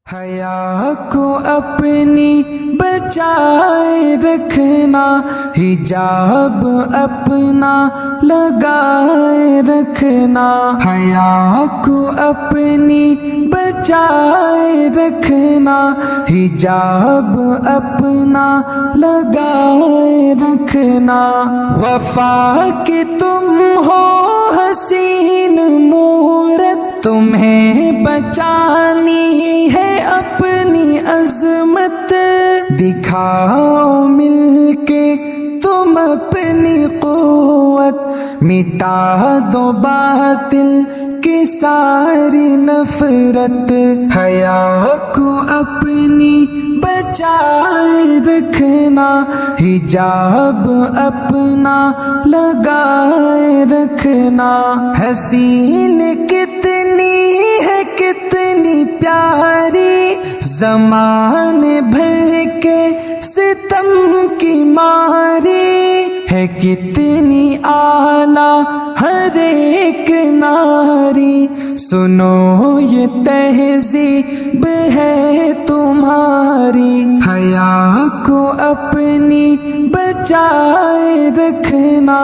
حیا کو اپنی بچائے رکھنا، حجاب اپنا لگائے رکھنا، حیا کو اپنی بچائے رکھنا، حجاب اپنا لگائے رکھنا، وفا کی تم ہو حسین مورت، تمہیں بچانی ہے اپنی عظمت، دکھاؤ مل کے تم اپنی قوت، مٹا دو باطل کی ساری نفرت، حیا کو اپنی بچائے رکھنا، حجاب اپنا لگائے رکھنا، حسین کتنی ہے کتنی پیاری، زمانے بھر کے ستم کی ماری، ہے کتنی اعلیٰ ہر ایک ناری، سنو یہ تہذیب ہے تمہاری، حیا کو اپنی بچائے رکھنا،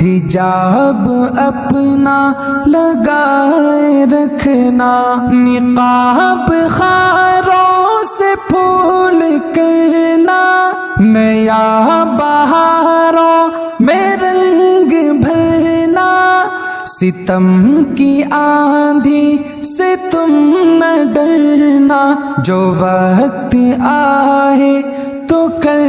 حجاب اپنا لگائے رکھنا، نقاب خاروں سے پھول کرنا، نیا بہاروں میں رنگ بھرنا، ستم کی آندھی سے تم نہ ڈرنا، جو وقت آئے تو کر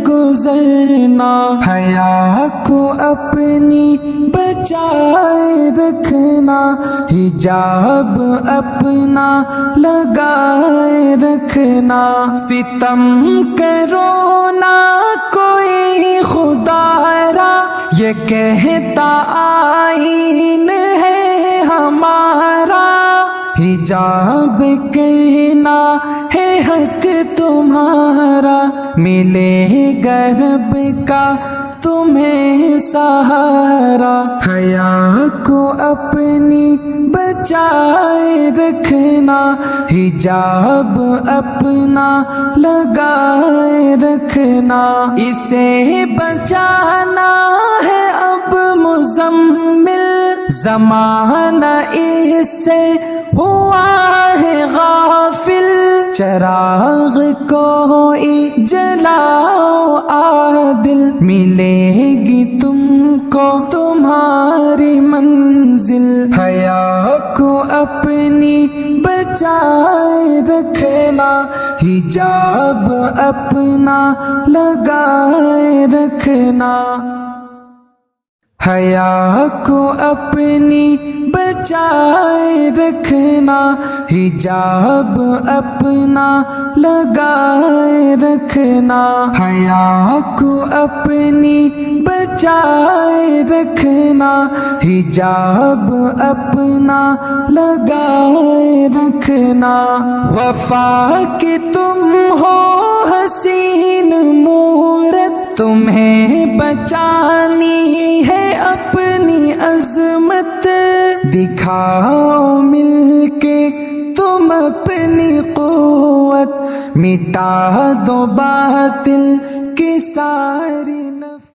گزرنا، حیا کو اپنی بچائے رکھنا، حجاب اپنا لگائے رکھنا، ستم کرو نہ کوئی خدارا، یہ کہتا آئین ہے ہمارا، حجاب کرنا ہے حق تمہارا، ملے گا رب کا تمہیں سہارا، حیا کو اپنی بچائے رکھنا، حجاب اپنا لگائے رکھنا، اسے بچانا ہے اب مزمل، زمانہ اس سے ہوا ہے غافل، چراغ کوئی جلاؤ عادل، ملے گی تم کو تمہاری منزل، حیا کو اپنی بچائے رکھنا، حجاب اپنا لگائے رکھنا، حیا کو اپنی بچائے رکھنا، حجاب اپنا لگائے رکھنا، حیا کو اپنی بچائے رکھنا، حجاب اپنا لگائے رکھنا، وفا کی تم ہو حسین مورت، تمہیں بچانی ہے اپنی عظمت، دکھاؤ مل کے تم اپنی قوت، مٹا دو باطل کی ساری